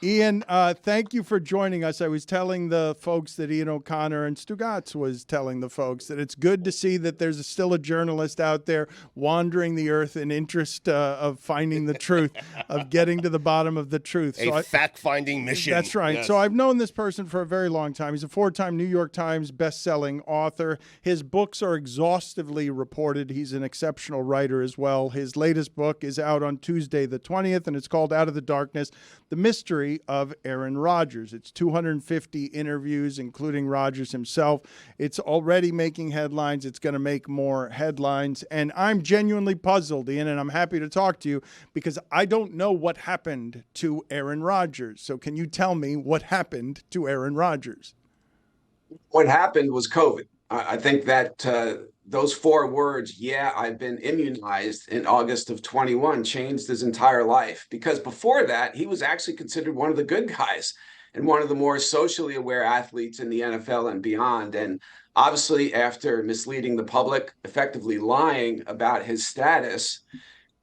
Ian, thank you for joining us. I was telling the folks that Ian O'Connor and Stugotz was telling the folks that it's good to see that there's still a journalist out there wandering the earth in interest of finding the truth, of getting to the bottom of the truth. A fact-finding mission. That's right. Yes. So I've known this person for a very long time. He's a 4-time New York Times best-selling author. His books are exhaustively reported. He's an exceptional writer as well. His latest book is out on Tuesday the 20th, and it's called Out of the Darkness, The Mystery of Aaron Rodgers. It's 250 interviews, including Rodgers himself. It's already making headlines. It's going to make more headlines. And I'm genuinely puzzled, Ian, and I'm happy to talk to you because I don't know what happened to Aaron Rodgers. So can you tell me what happened to Aaron Rodgers? What happened was COVID. I think that those 4 words, yeah, I've been immunized, in August of 21, changed his entire life. Because before that, he was actually considered one of the good guys and one of the more socially aware athletes in the NFL and beyond. And obviously, after misleading the public, effectively lying about his status,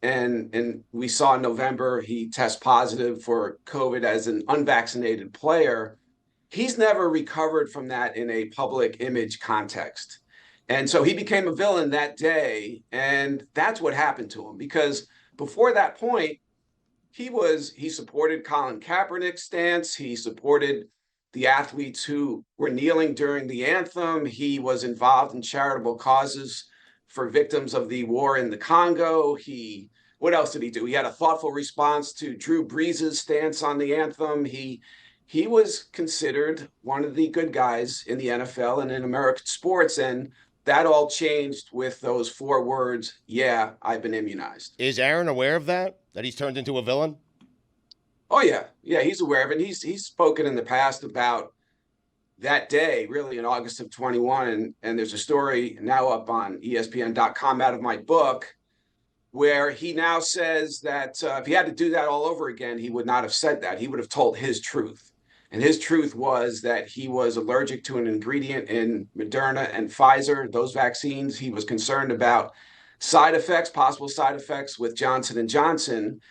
and we saw in November he test positive for COVID as an unvaccinated player, he's never recovered from that in a public image context. And so he became a villain that day. And that's what happened to him, because before that point, he supported Colin Kaepernick's stance. He supported the athletes who were kneeling during the anthem. He was involved in charitable causes for victims of the war in the Congo. What else did he do? He had a thoughtful response to Drew Brees' stance on the anthem. He was considered one of the good guys in the NFL and in American sports. And that all changed with those 4 words, yeah, I've been immunized. Is Aaron aware of that he's turned into a villain? Oh, yeah. Yeah, he's aware of it. He's spoken in the past about that day, really in August of 21. And there's a story now up on ESPN.com out of my book where he now says that if he had to do that all over again, he would not have said that. He would have told his truth. And his truth was that he was allergic to an ingredient in Moderna and Pfizer, those vaccines. He was concerned about possible side effects with Johnson & Johnson.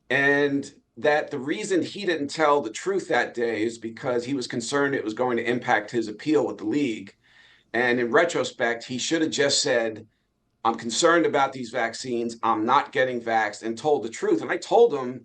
And that the reason he didn't tell the truth that day is because he was concerned it was going to impact his appeal with the league. And in retrospect, he should have just said, I'm concerned about these vaccines. I'm not getting vaxxed, and told the truth. And I told him,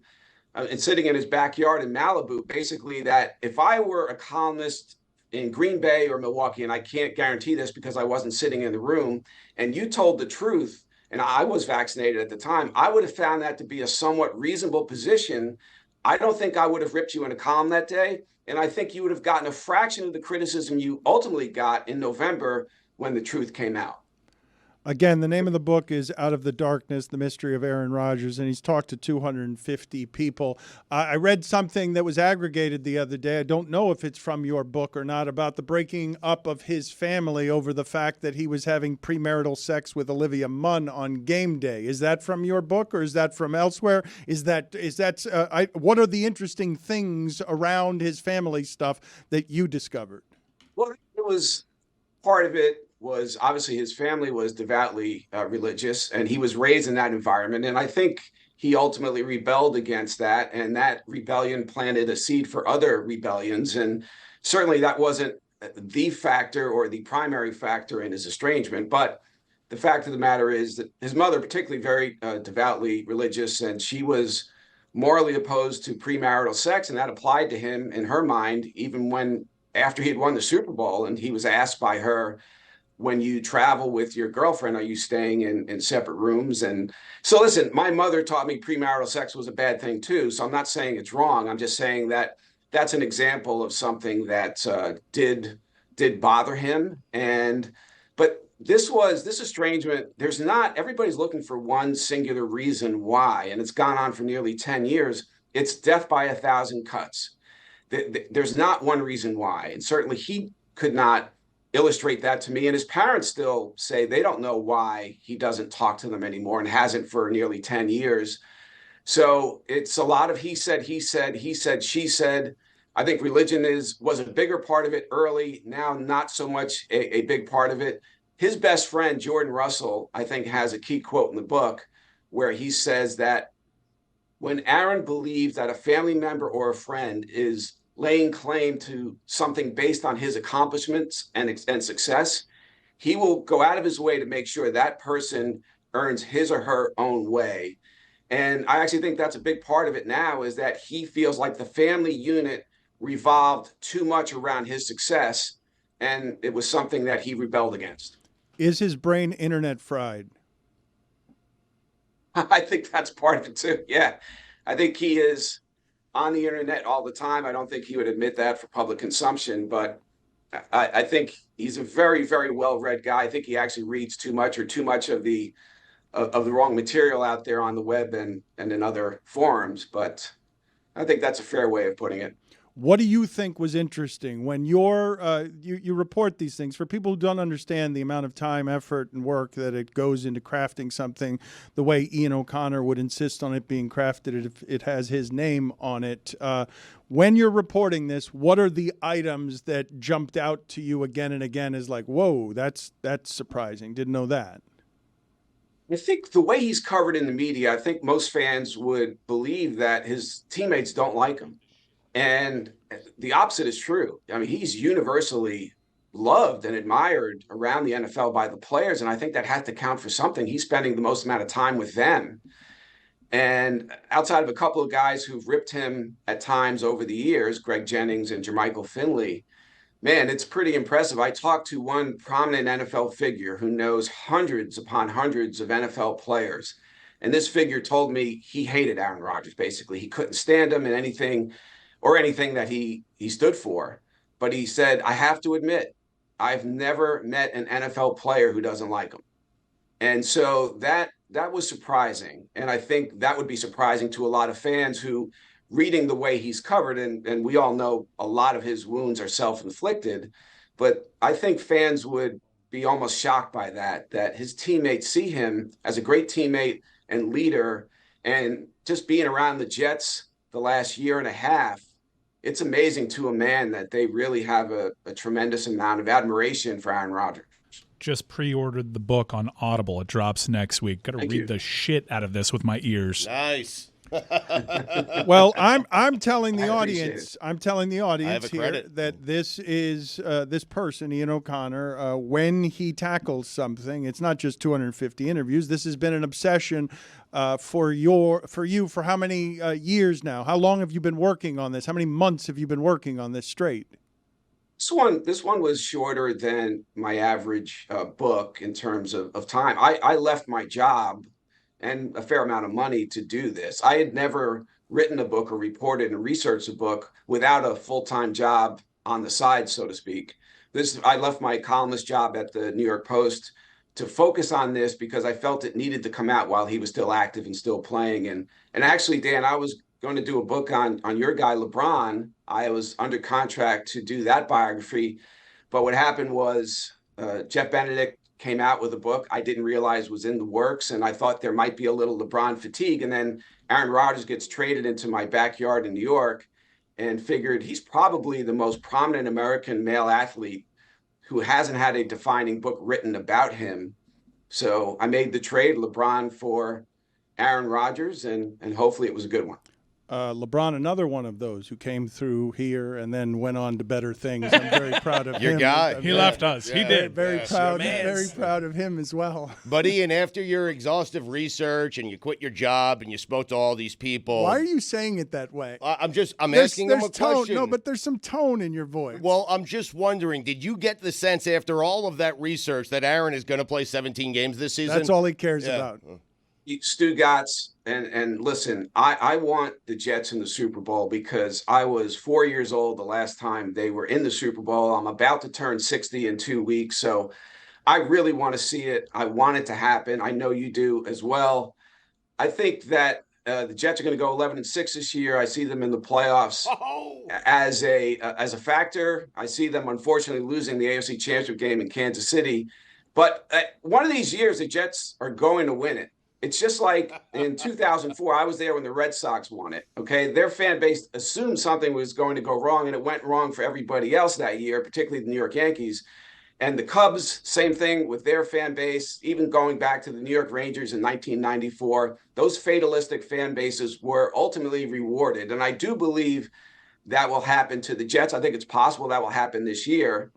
and sitting in his backyard in Malibu, basically that if I were a columnist in Green Bay or Milwaukee, and I can't guarantee this because I wasn't sitting in the room, and you told the truth, and I was vaccinated at the time, I would have found that to be a somewhat reasonable position. I don't think I would have ripped you in a column that day. And I think you would have gotten a fraction of the criticism you ultimately got in November when the truth came out. Again, the name of the book is Out of the Darkness, The Mystery of Aaron Rodgers, and he's talked to 250 people. I read something that was aggregated the other day. I don't know if it's from your book or not, about the breaking up of his family over the fact that he was having premarital sex with Olivia Munn on game day. Is that from your book, or is that from elsewhere? What are the interesting things around his family stuff that you discovered? Well, it was part of it. Was obviously his family was devoutly religious, and he was raised in that environment. And I think he ultimately rebelled against that, and that rebellion planted a seed for other rebellions. And certainly that wasn't the factor or the primary factor in his estrangement. But the fact of the matter is that his mother, particularly very devoutly religious, and she was morally opposed to premarital sex, and that applied to him in her mind, even after he had won the Super Bowl, and he was asked by her, when you travel with your girlfriend, are you staying in separate rooms? And so, listen, my mother taught me premarital sex was a bad thing too. So I'm not saying it's wrong. I'm just saying that that's an example of something that did bother him. But this estrangement, everybody's looking for one singular reason why, and it's gone on for nearly 10 years. It's death by 1,000 cuts. There's not one reason why. And certainly he could not illustrate that to me. And his parents still say they don't know why he doesn't talk to them anymore, and hasn't for nearly 10 years. So it's a lot of he said, she said. I think religion was a bigger part of it early. Now, not so much a big part of it. His best friend, Jordan Russell, I think has a key quote in the book where he says that when Aaron believes that a family member or a friend is laying claim to something based on his accomplishments and success, he will go out of his way to make sure that person earns his or her own way. And I actually think that's a big part of it now, is that he feels like the family unit revolved too much around his success, and it was something that he rebelled against. Is his brain internet fried? I think that's part of it too. Yeah. I think he is on the internet all the time. I don't think he would admit that for public consumption, but I think he's a very, very well-read guy. I think he actually reads too much or too much of the wrong material out there on the web and in other forums. But I think that's a fair way of putting it. What do you think was interesting when you report these things? For people who don't understand the amount of time, effort, and work that it goes into crafting something the way Ian O'Connor would insist on it being crafted if it has his name on it, when you're reporting this, what are the items that jumped out to you again and again as like, whoa, that's surprising, didn't know that? I think the way he's covered in the media, I think most fans would believe that his teammates don't like him. And the opposite is true. I mean, he's universally loved and admired around the NFL by the players. And I think that has to count for something. He's spending the most amount of time with them. And outside of a couple of guys who've ripped him at times over the years, Greg Jennings and Jermichael Finley, man, it's pretty impressive. I talked to one prominent NFL figure who knows hundreds upon hundreds of NFL players. And this figure told me he hated Aaron Rodgers, basically. He couldn't stand him in anything that he stood for. But he said, I have to admit, I've never met an NFL player who doesn't like him. And so that was surprising. And I think that would be surprising to a lot of fans who, reading the way he's covered, and we all know a lot of his wounds are self-inflicted, but I think fans would be almost shocked by that his teammates see him as a great teammate and leader. And just being around the Jets the last year and a half, it's amazing to a man that they really have a tremendous amount of admiration for Aaron Rodgers. Just pre-ordered the book on Audible. It drops next week. Got to read the shit out of this with my ears. Nice. Well, I'm telling the audience. I'm telling the audience here that this is this person, Ian O'Connor. When he tackles something, it's not just 250 interviews. This has been an obsession for you for how many years now? How long have you been working on this? How many months have you been working on this straight? This one was shorter than my average book in terms of time. I left my job and a fair amount of money to do this. I had never written a book or reported and researched a book without a full-time job on the side, so to speak. I left my columnist job at the New York Post to focus on this because I felt it needed to come out while he was still active and still playing. And actually, Dan, I was going to do a book on your guy, LeBron. I was under contract to do that biography. But what happened was Jeff Benedict came out with a book I didn't realize was in the works, and I thought there might be a little LeBron fatigue. And then Aaron Rodgers gets traded into my backyard in New York, and figured he's probably the most prominent American male athlete who hasn't had a defining book written about him. So I made the trade, LeBron for Aaron Rodgers, and hopefully it was a good one. LeBron, another one of those who came through here and then went on to better things. I'm very proud of him. Your guy. He left us. Yeah. He did. Very proud of him as well. But Ian, after your exhaustive research and you quit your job and you spoke to all these people. Why are you saying it that way? I'm asking them a question. No, but there's some tone in your voice. Well, I'm just wondering, did you get the sense after all of that research that Aaron is going to play 17 games this season? That's all he cares about. Stugotz, and listen, I want the Jets in the Super Bowl because I was 4 years old the last time they were in the Super Bowl. I'm about to turn 60 in 2 weeks, so I really want to see it. I want it to happen. I know you do as well. I think that the Jets are going to go 11-6 this year. I see them in the playoffs as a factor. I see them unfortunately losing the AFC Championship game in Kansas City, but one of these years the Jets are going to win it. It's just like in 2004, I was there when the Red Sox won it, okay? Their fan base assumed something was going to go wrong, and it went wrong for everybody else that year, particularly the New York Yankees. And the Cubs, same thing with their fan base, even going back to the New York Rangers in 1994, those fatalistic fan bases were ultimately rewarded. And I do believe that will happen to the Jets. I think it's possible that will happen this year,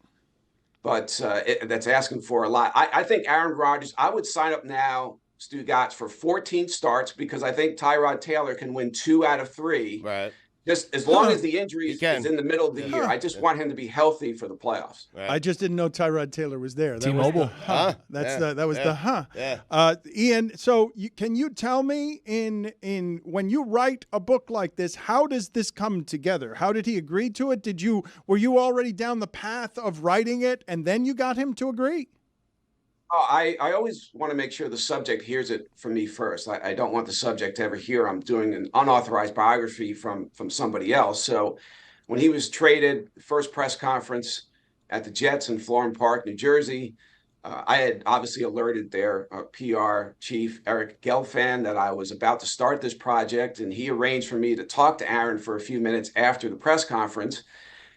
but that's asking for a lot. I think Aaron Rodgers, I would sign up now, Stugotz, for 14 starts because I think Tyrod Taylor can win 2 out of 3. Right. Just as long as the injury is in the middle of the year. I just want him to be healthy for the playoffs. Right. I just didn't know Tyrod Taylor was there. T-Mobile. That was the Yeah. Ian, so can you tell me in when you write a book like this, how does this come together? How did he agree to it? Were you already down the path of writing it and then you got him to agree? I always want to make sure the subject hears it from me first. I don't want the subject to ever hear I'm doing an unauthorized biography from somebody else. So when he was traded, first press conference at the Jets in Florham Park, New Jersey, I had obviously alerted their PR chief, Eric Gelfand, that I was about to start this project, and he arranged for me to talk to Aaron for a few minutes after the press conference.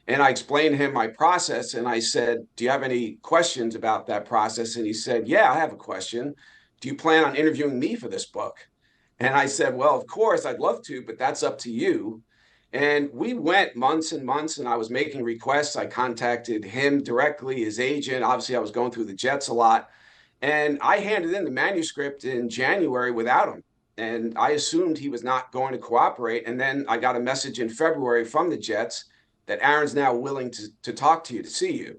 And I explained to him my process, and I said, do you have any questions about that process? And he said, yeah, I have a question. Do you plan on interviewing me for this book? And I said, well, of course, I'd love to, but that's up to you. And we went months and months, and I was making requests. I contacted him directly, his agent. Obviously, I was going through the Jets a lot. And I handed in the manuscript in January without him. And I assumed he was not going to cooperate. And then I got a message in February from the Jets that Aaron's now willing to talk to you, to see you.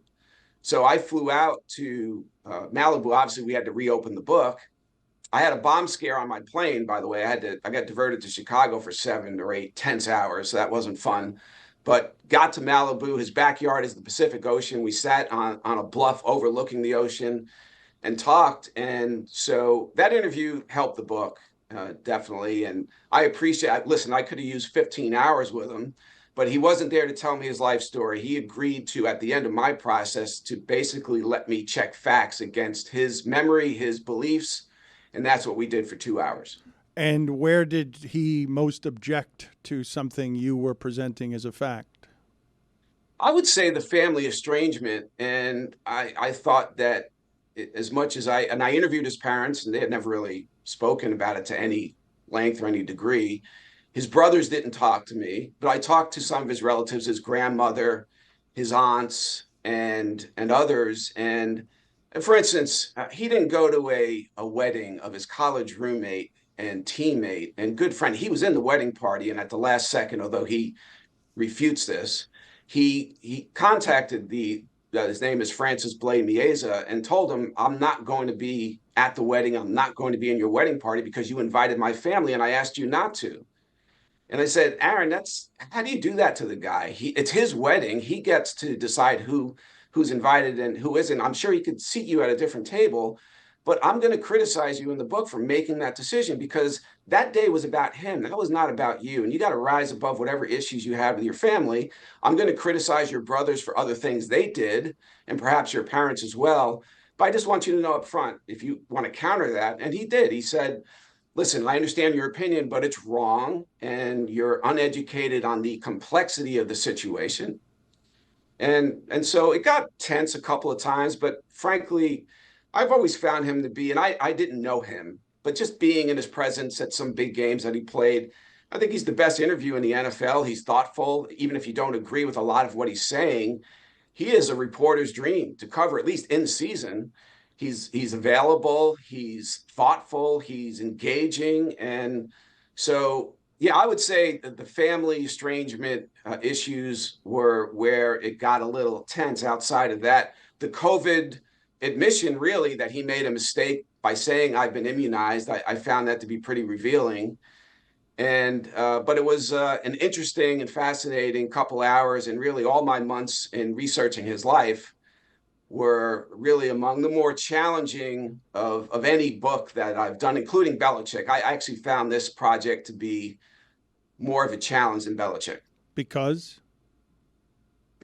So I flew out to Malibu. Obviously, we had to reopen the book. I had a bomb scare on my plane, by the way. I got diverted to Chicago for 7 or 8 tense hours, so that wasn't fun. But got to Malibu. His backyard is the Pacific Ocean. We sat on a bluff overlooking the ocean and talked. And so that interview helped the book, definitely. And I appreciate it. Listen, I could have used 15 hours with him, but he wasn't there to tell me his life story. He agreed to, at the end of my process, to basically let me check facts against his memory, his beliefs, and that's what we did for 2 hours. And where did he most object to something you were presenting as a fact? I would say the family estrangement, and I thought that as much as I interviewed his parents, and they had never really spoken about it to any length or any degree. His brothers didn't talk to me, but I talked to some of his relatives, his grandmother, his aunts, and others. And for instance, he didn't go to a wedding of his college roommate and teammate and good friend. He was in the wedding party, and at the last second, although he refutes this, he contacted his name is Francis Blay Mieza, and told him, I'm not going to be at the wedding. I'm not going to be in your wedding party because you invited my family and I asked you not to. And I said, Aaron, how do you do that to the guy? It's his wedding. He gets to decide who's invited and who isn't. I'm sure he could seat you at a different table, but I'm going to criticize you in the book for making that decision because that day was about him. That was not about you. And you got to rise above whatever issues you have with your family. I'm going to criticize your brothers for other things they did, and perhaps your parents as well. But I just want you to know up front, if you want to counter that. And he did. He said, listen, I understand your opinion, but it's wrong, and you're uneducated on the complexity of the situation. And so it got tense a couple of times, but frankly, I've always found him to be, and I didn't know him, but just being in his presence at some big games that he played, I think he's the best interview in the NFL. He's thoughtful, even if you don't agree with a lot of what he's saying. He is a reporter's dream to cover, at least in season. He's available, he's thoughtful, he's engaging. And so, yeah, I would say that the family estrangement issues were where it got a little tense. Outside of that, the COVID admission, really, that he made a mistake by saying I've been immunized, I found that to be pretty revealing. And but it was an interesting and fascinating couple hours, and really all my months in researching his life were really among the more challenging of any book that I've done, including Belichick. I actually found this project to be more of a challenge than Belichick. Because?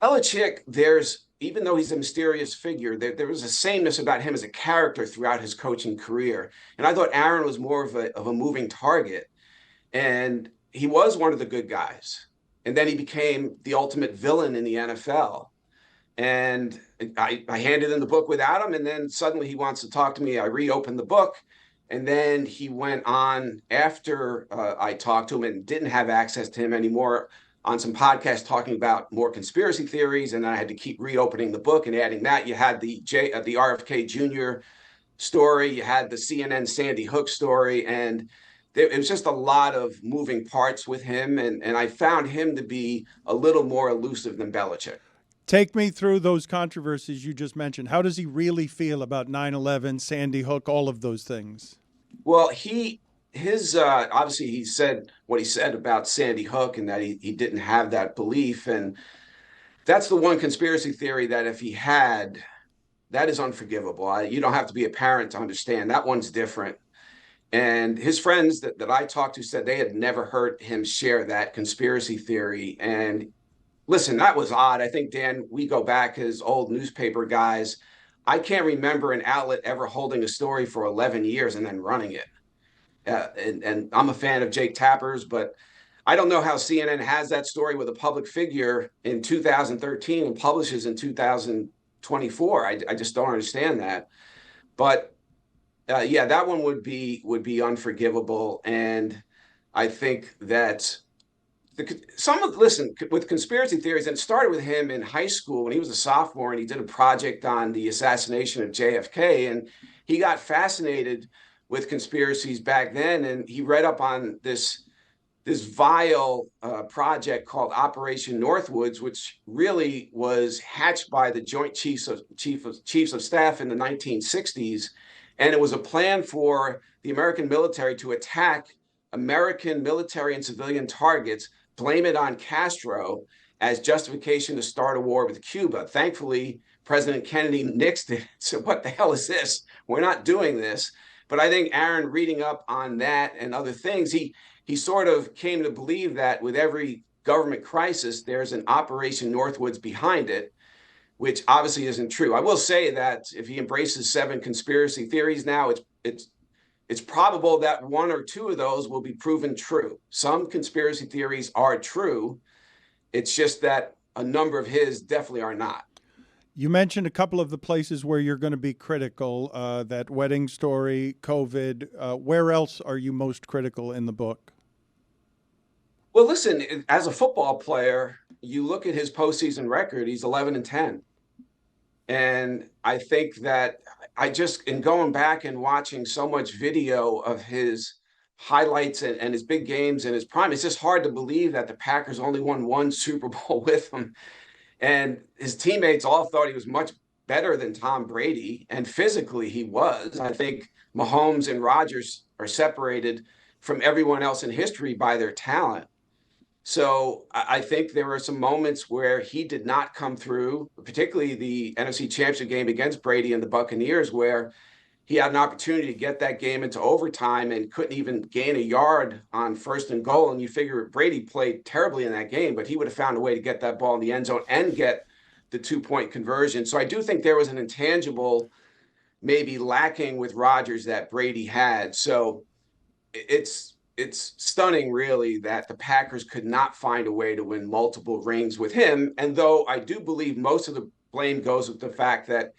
Belichick, even though he's a mysterious figure, there was a sameness about him as a character throughout his coaching career. And I thought Aaron was more of a moving target. And he was one of the good guys. And then he became the ultimate villain in the NFL. And I handed in the book without him, and then suddenly he wants to talk to me. I reopened the book, and then he went on after I talked to him and didn't have access to him anymore on some podcasts talking about more conspiracy theories, and I had to keep reopening the book and adding that. You had the RFK Jr. story, you had the CNN Sandy Hook story, and it was just a lot of moving parts with him, and I found him to be a little more elusive than Belichick. Take me through those controversies you just mentioned. How does he really feel about 9/11, Sandy Hook, all of those things? Well, obviously he said what he said about Sandy Hook and that he didn't have that belief. And that's the one conspiracy theory that if he had, that is unforgivable. You don't have to be a parent to understand. That one's different. And his friends that I talked to said they had never heard him share that conspiracy theory. And listen, that was odd. I think, Dan, we go back as old newspaper guys. I can't remember an outlet ever holding a story for 11 years and then running it. And I'm a fan of Jake Tapper's, but I don't know how CNN has that story with a public figure in 2013 and publishes in 2024. I just don't understand that. But yeah, that one would be unforgivable. And I think that listen, with conspiracy theories, and it started with him in high school when he was a sophomore and he did a project on the assassination of JFK, and he got fascinated with conspiracies back then, and he read up on this vile project called Operation Northwoods, which really was hatched by the Joint Chiefs of Staff in the 1960s, and it was a plan for the American military to attack American military and civilian targets, blame it on Castro as justification to start a war with Cuba. Thankfully, President Kennedy nixed it. So what the hell is this? We're not doing this. But I think Aaron, reading up on that and other things, he sort of came to believe that with every government crisis, there's an Operation Northwoods behind it, which obviously isn't true. I will say that if he embraces 7 conspiracy theories now, it's probable that 1 or 2 of those will be proven true. Some conspiracy theories are true. It's just that a number of his definitely are not. You mentioned a couple of the places where you're going to be critical, that wedding story, COVID. Where else are you most critical in the book? Well, listen, as a football player, you look at his postseason record, he's 11-10. And I think that in going back and watching so much video of his highlights and his big games and his prime, it's just hard to believe that the Packers only won 1 Super Bowl with him. And his teammates all thought he was much better than Tom Brady, and physically he was. I think Mahomes and Rodgers are separated from everyone else in history by their talent. So I think there were some moments where he did not come through, particularly the NFC Championship game against Brady and the Buccaneers, where he had an opportunity to get that game into overtime and couldn't even gain a yard on 1st and goal. And you figure Brady played terribly in that game, but he would have found a way to get that ball in the end zone and get the 2-point conversion. So I do think there was an intangible maybe lacking with Rodgers that Brady had. So it's stunning, really, that the Packers could not find a way to win multiple rings with him. And though I do believe most of the blame goes with the fact that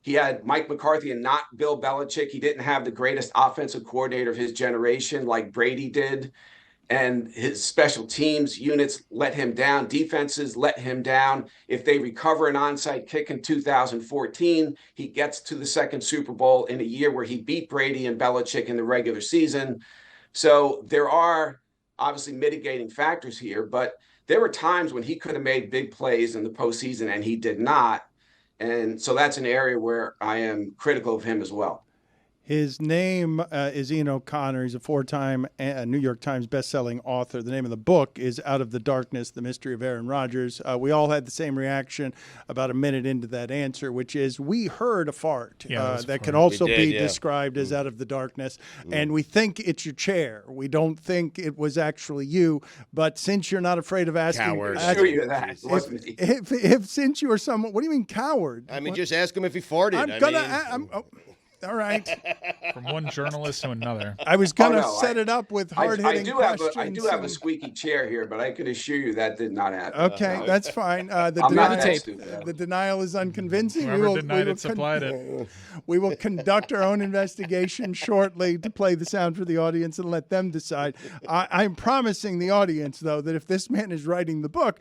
he had Mike McCarthy and not Bill Belichick. He didn't have the greatest offensive coordinator of his generation like Brady did. And his special teams units let him down. Defenses let him down. If they recover an onside kick in 2014, he gets to the 2nd Super Bowl in a year where he beat Brady and Belichick in the regular season. So there are obviously mitigating factors here, but there were times when he could have made big plays in the postseason and he did not. And so that's an area where I am critical of him as well. His name is Ian O'Connor. He's a 4-time New York Times bestselling author. The name of the book is Out of the Darkness, The Mystery of Aaron Rodgers. We all had the same reaction about a minute into that answer, which is we heard a fart that can also be described as out of the darkness. And we think it's your chair. We don't think it was actually you. But since you're not afraid of asking... Coward. Sure you're that. It wasn't me. If since you are someone... What do you mean coward? I mean, just ask him if he farted. All right. From one journalist to another. I was going to no, set it up with hard-hitting questions. I do have a squeaky chair here, but I can assure you that did not happen. Okay, that's fine. The I'm not denial, that stupid. the denial is unconvincing. Whoever denied it supplied it. We will conduct our own investigation shortly to play the sound for the audience and let them decide. I'm promising the audience, though, that if this man is writing the book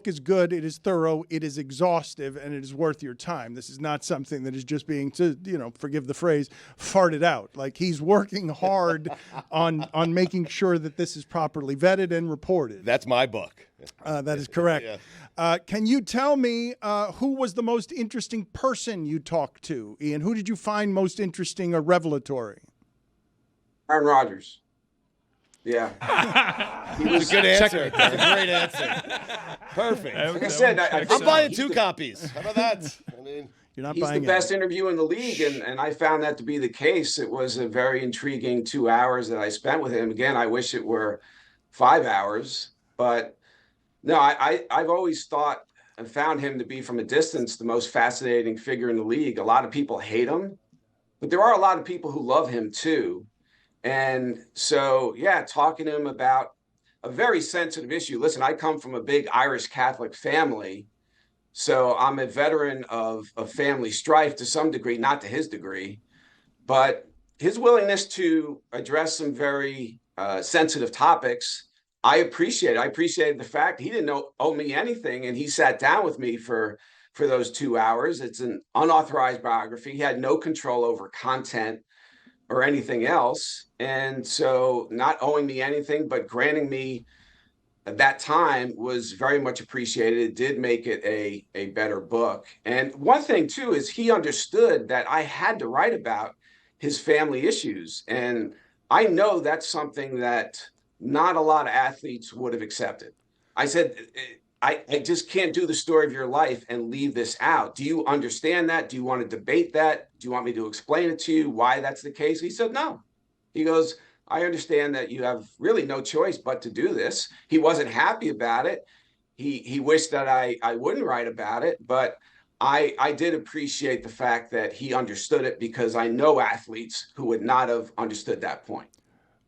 is good, it is thorough, it is exhaustive, and it is worth your time. This is not something that is just being, forgive the phrase, farted out. Like, he's working hard on making sure that this is properly vetted and reported. That's my book. That is correct. Yeah. Can you tell me who was the most interesting person you talked to, Ian? Who did you find most interesting or revelatory? Aaron Rodgers. Yeah. He was a good answer. That's a great answer. Perfect. Like I said, I'm buying 2 copies. How about that? I mean, You're not he's buying the best interview in the league, and I found that to be the case. It was a very intriguing 2 hours that I spent with him. Again, I wish it were 5 hours, but no, I've always thought and found him to be, from a distance, the most fascinating figure in the league. A lot of people hate him, but there are a lot of people who love him too. And so, yeah, talking to him about a very sensitive issue. Listen, I come from a big Irish Catholic family, so I'm a veteran of family strife to some degree, not to his degree, but his willingness to address some very sensitive topics, I appreciate it. I appreciated the fact he didn't owe me anything, and he sat down with me for those 2 hours. It's an unauthorized biography. He had no control over content or anything else. And so not owing me anything, but granting me at that time was very much appreciated. It did make it a better book. And one thing too, is he understood that I had to write about his family issues. And I know that's something that not a lot of athletes would have accepted. I said, I just can't do the story of your life and leave this out. Do you understand that? Do you want to debate that? Do you want me to explain it to you why that's the case? He said, no. He goes, I understand that you have really no choice but to do this. He wasn't happy about it. He wished that I wouldn't write about it, but I did appreciate the fact that he understood it, because I know athletes who would not have understood that point.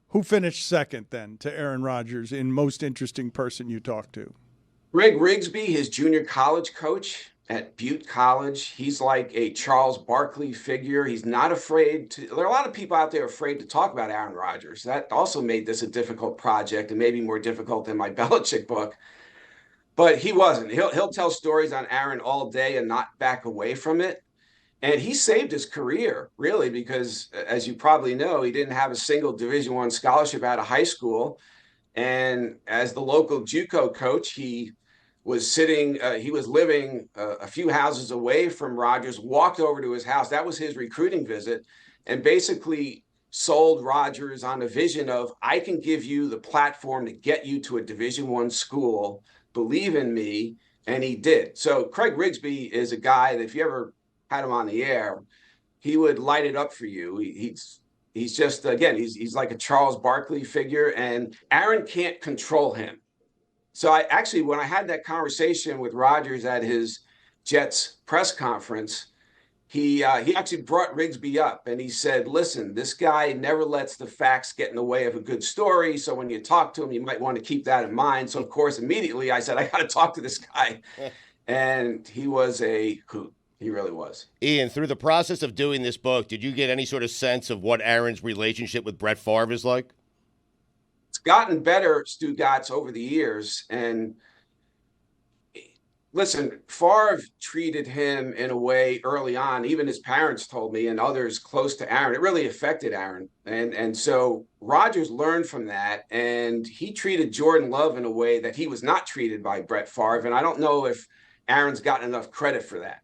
Who finished second then to Aaron Rodgers in most interesting person you talked to? Greg Rigsby, his junior college coach at Butte College. He's like a Charles Barkley figure. He's not afraid to. There are a lot of people out there afraid to talk about Aaron Rodgers. That also made this a difficult project, and maybe more difficult than my Belichick book. But he wasn't. He'll tell stories on Aaron all day and not back away from it. And he saved his career, really, because, as you probably know, he didn't have a single Division I scholarship out of high school. And as the local JUCO coach, he was living a few houses away from Rodgers, walked over to his house. That was his recruiting visit, and basically sold Rodgers on a vision of, I can give you the platform to get you to a Division I school. Believe in me. And he did. So Craig Rigsby is a guy that if you ever had him on the air, he would light it up for you. He's just, again, he's like a Charles Barkley figure, and Aaron can't control him. So when I had that conversation with Rodgers at his Jets press conference, he actually brought Rigsby up, and he said, listen, this guy never lets the facts get in the way of a good story. So when you talk to him, you might want to keep that in mind. So of course, immediately I said, I got to talk to this guy. And he was a hoot. He really was. Ian, through the process of doing this book, did you get any sort of sense of what Aaron's relationship with Brett Favre is like? It's gotten better, Stugotz, over the years. And listen, Favre treated him in a way early on, even his parents told me, and others close to Aaron. It really affected Aaron. And so Rodgers learned from that, and he treated Jordan Love in a way that he was not treated by Brett Favre. And I don't know if Aaron's gotten enough credit for that.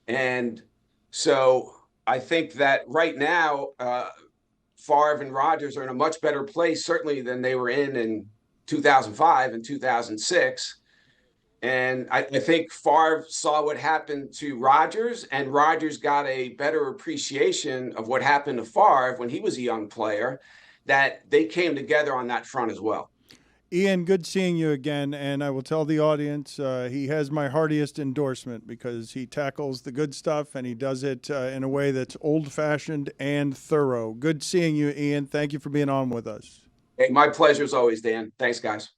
And so I think that right now, Favre and Rodgers are in a much better place, certainly than they were in 2005 and 2006. And I think Favre saw what happened to Rodgers, and Rodgers got a better appreciation of what happened to Favre when he was a young player, that they came together on that front as well. Ian, good seeing you again, and I will tell the audience he has my heartiest endorsement because he tackles the good stuff and he does it in a way that's old-fashioned and thorough. Good seeing you, Ian. Thank you for being on with us. Hey, my pleasure as always, Dan. Thanks, guys.